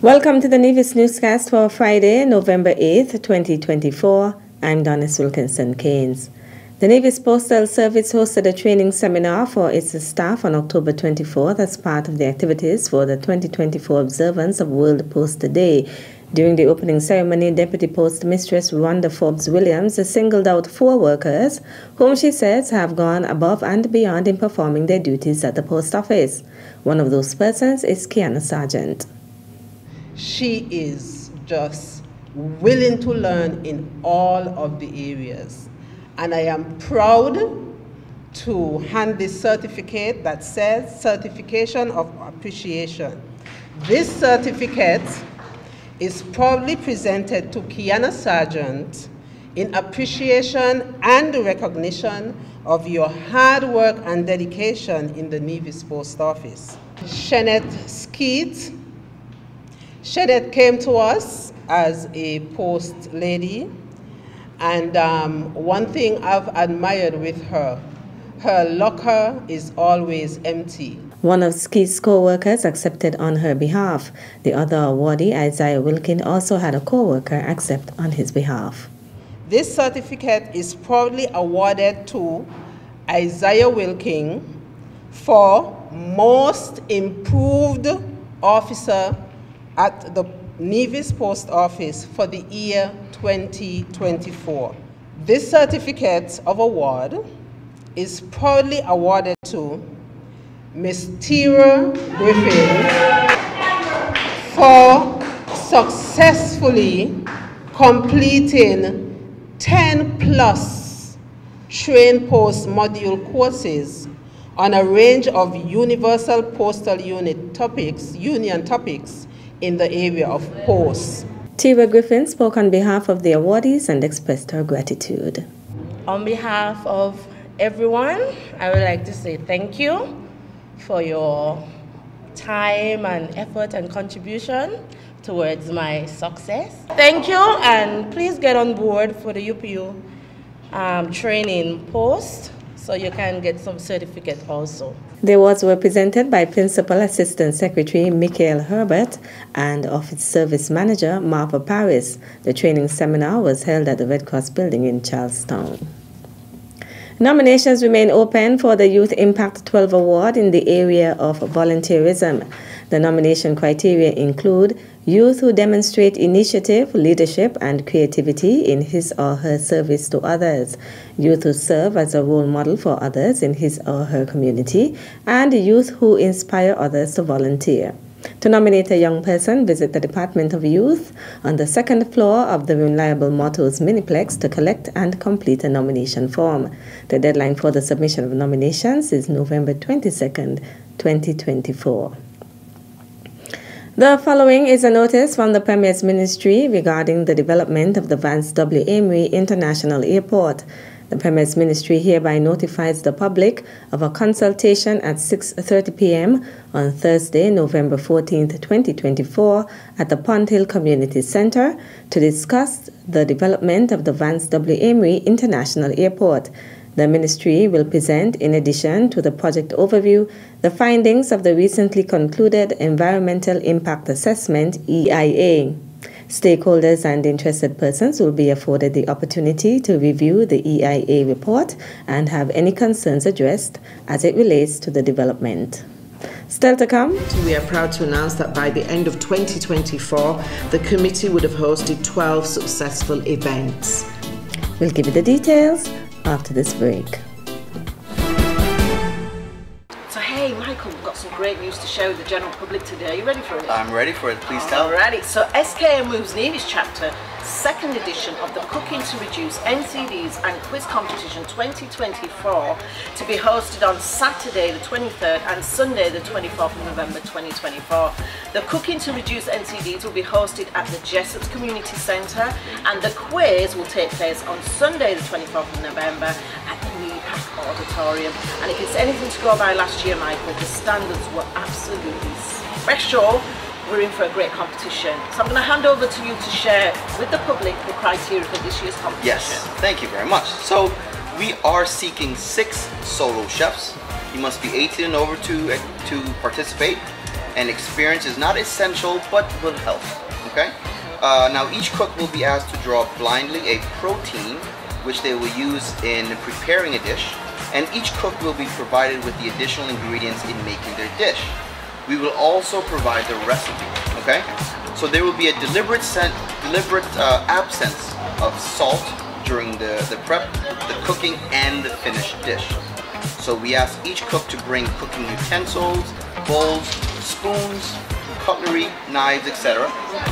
Welcome to the Nevis newscast for Friday, November 8th, 2024. I'm Donis Wilkinson-Keynes. The Nevis Postal Service hosted a training seminar for its staff on October 24th as part of the activities for the 2024 observance of World Post Day. During the opening ceremony, Deputy Post Mistress Rhonda Forbes-Williams singled out 4 workers whom she says have gone above and beyond in performing their duties at the post office. One of those persons is Kiana Sargent. She is just willing to learn in all of the areas. And I am proud to hand this certificate that says Certification of Appreciation. This certificate is proudly presented to Kiana Sargent in appreciation and recognition of your hard work and dedication in the Nevis Post Office. Shenette Skeet. Shenette came to us as a post lady, and one thing I've admired with her locker is always empty. One of Skeet's co-workers accepted on her behalf. The other awardee, Isaiah Wilkin, also had a co-worker accept on his behalf. This certificate is proudly awarded to Isaiah Wilkin for Most Improved Officer at the Nevis Post Office for the year 2024. This certificate of award is proudly awarded to Ms. Tira Griffin for successfully completing 10+ train post module courses on a range of universal postal union topics in the area of posts. Tira Griffin spoke on behalf of the awardees and expressed her gratitude. On behalf of everyone, I would like to say thank you for your time and effort and contribution towards my success. Thank you, and please get on board for the UPU training post so you can get some certificate also. The awards were presented by Principal Assistant Secretary Michael Herbert and Office Service Manager Martha Paris. The training seminar was held at the Red Cross building in Charlestown. Nominations remain open for the Youth Impact 12 Award in the area of volunteerism. The nomination criteria include youth who demonstrate initiative, leadership, and creativity in his or her service to others, youth who serve as a role model for others in his or her community, and youth who inspire others to volunteer. To nominate a young person, visit the Department of Youth on the 2nd floor of the Reliable Motors Miniplex to collect and complete a nomination form. The deadline for the submission of nominations is November 22nd, 2024. The following is a notice from the Premier's Ministry regarding the development of the Vance W. Amry International Airport. The Premier's Ministry hereby notifies the public of a consultation at 6:30 p.m. on Thursday, November 14th, 2024 at the Pond Hill Community Center to discuss the development of the Vance W. Amry International Airport. The Ministry will present, in addition to the project overview, the findings of the recently concluded Environmental Impact Assessment, EIA. Stakeholders and interested persons will be afforded the opportunity to review the EIA report and have any concerns addressed as it relates to the development. Still to come, we are proud to announce that by the end of 2024, the committee would have hosted 12 successful events. We'll give you the details after this break. So hey Michael, we've got some great news to share with the general public today. Are you ready for it? I'm ready for it, please tell. Alrighty, so SKM Moves Nevis chapter, 2nd edition of the Cooking to Reduce NCDs and Quiz Competition 2024 to be hosted on Saturday the 23rd and Sunday the 24th of November 2024. The Cooking to Reduce NCDs will be hosted at the Jessops Community Centre, and the quiz will take place on Sunday the 24th of November at the Nepac Auditorium. And if it's anything to go by last year, Michael, the standards were absolutely special. We're in for a great competition. So I'm going to hand over to you to share with the public the criteria for this year's competition. Yes, thank you very much. So we are seeking 6 solo chefs. You must be 18 and over to participate. and experience is not essential but will help. Okay. Now each cook will be asked to draw blindly a protein which they will use in preparing a dish, and each cook will be provided with the additional ingredients in making their dish. We will also provide the recipe. Okay. So there will be a deliberate absence of salt during the prep, the cooking, and the finished dish. So we ask each cook to bring cooking utensils, bowls, spoons, cutlery, knives, etc.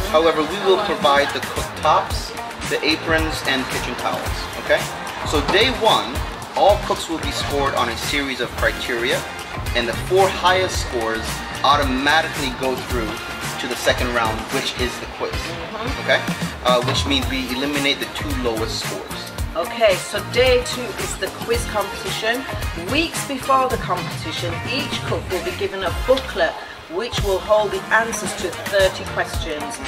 However, we will provide the cooktops, the aprons, and kitchen towels. Okay? So day one, all cooks will be scored on a series of criteria, and the 4 highest scores automatically go through to the second round, which is the quiz. Okay? Which means we eliminate the 2 lowest scores. Okay, so day 2 is the quiz competition. Weeks before the competition, each cook will be given a booklet which will hold the answers to 30 questions.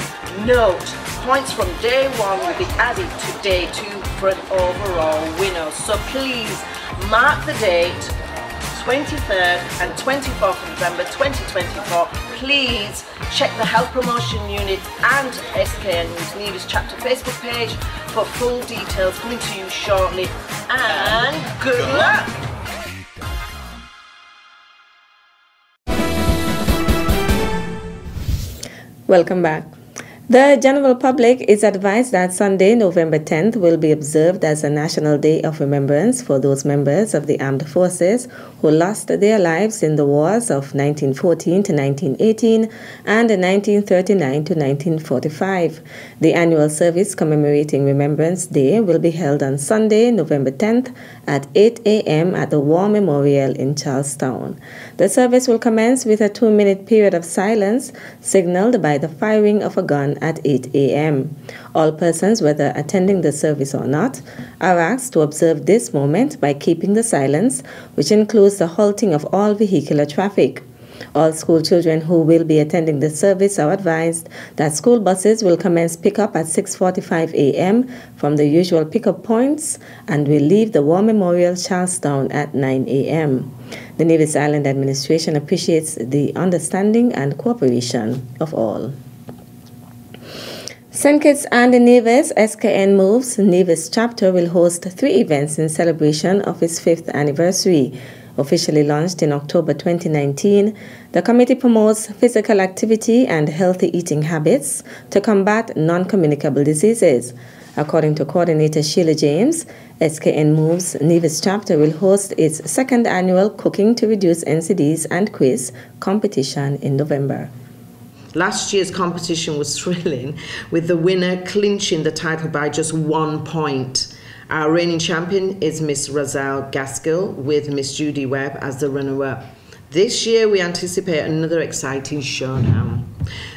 Note, points from day 1 will be added to day 2 for an overall winner. So please mark the date, 23rd and 24th of November 2024. Please check the Health Promotion Unit and SKN News Nevis Chapter Facebook page for full details coming to you shortly. And good luck! Welcome back. The general public is advised that Sunday, November 10th, will be observed as a National Day of Remembrance for those members of the armed forces who lost their lives in the wars of 1914 to 1918 and 1939 to 1945. The annual service commemorating Remembrance Day will be held on Sunday, November 10th at 8 a.m. at the War Memorial in Charlestown. The service will commence with a 2-minute period of silence signaled by the firing of a gun at 8 a.m. All persons, whether attending the service or not, are asked to observe this moment by keeping the silence, which includes the halting of all vehicular traffic. All school children who will be attending the service are advised that school buses will commence pickup at 6:45 a.m. from the usual pickup points and will leave the War Memorial Charlestown at 9 a.m. The Nevis Island Administration appreciates the understanding and cooperation of all. St. Kitts and Nevis SKN Moves Nevis chapter will host 3 events in celebration of its 5th anniversary. Officially launched in October 2019, the committee promotes physical activity and healthy eating habits to combat non-communicable diseases. According to Coordinator Sheila James, SKN Moves Nevis chapter will host its 2nd annual Cooking to Reduce NCDs and Quiz competition in November. Last year's competition was thrilling, with the winner clinching the title by just 1 point. Our reigning champion is Miss Razelle Gaskill, with Miss Judy Webb as the runner-up. This year we anticipate another exciting showdown.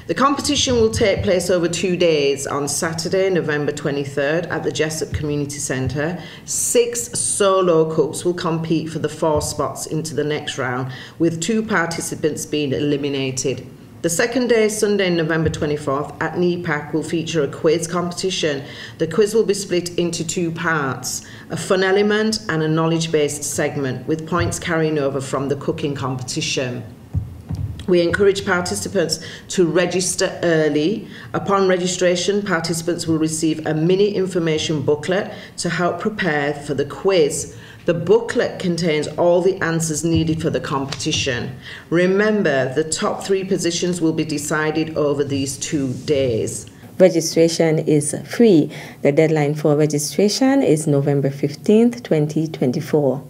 The competition will take place over 2 days. On Saturday, November 23rd at the Jessup Community Centre, 6 solo cooks will compete for the 4 spots into the next round, with 2 participants being eliminated. The second day, Sunday, November 24th, at NEPAC will feature a quiz competition. The quiz will be split into 2 parts, a fun element and a knowledge-based segment, with points carrying over from the cooking competition. We encourage participants to register early. Upon registration, participants will receive a mini information booklet to help prepare for the quiz. The booklet contains all the answers needed for the competition. Remember, the top 3 positions will be decided over these 2 days. Registration is free. The deadline for registration is November 15th, 2024.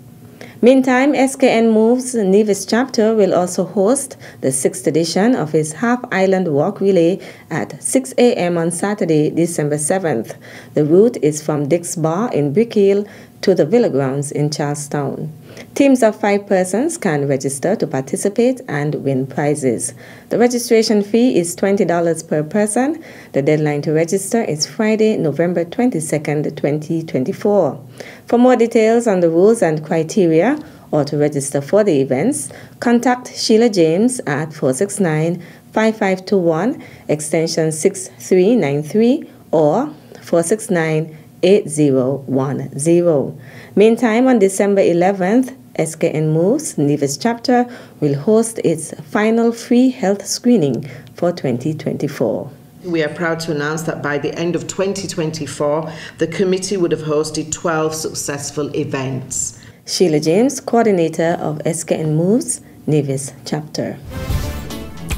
Meantime, SKN Moves Nevis chapter will also host the 6th edition of its Half Island Walk Relay at 6 a.m. on Saturday, December 7th. The route is from Dick's Bar in Brickhill to the Villa Grounds in Charlestown. Teams of 5 persons can register to participate and win prizes. The registration fee is $20 per person. The deadline to register is Friday, November 22nd, 2024. For more details on the rules and criteria or to register for the events, contact Sheila James at 469-5521, extension 6393 or 469-8010. Meantime, on December 11th, SKN Moves Nevis chapter will host its final free health screening for 2024. We are proud to announce that by the end of 2024, the committee would have hosted 12 successful events. Sheila James, coordinator of SKN Moves Nevis chapter.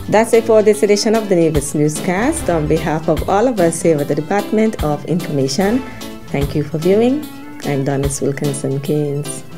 That's it for this edition of the Nevis Newscast. On behalf of all of us here at the Department of Information, thank you for viewing. I'm Donis Wilkinson Keynes.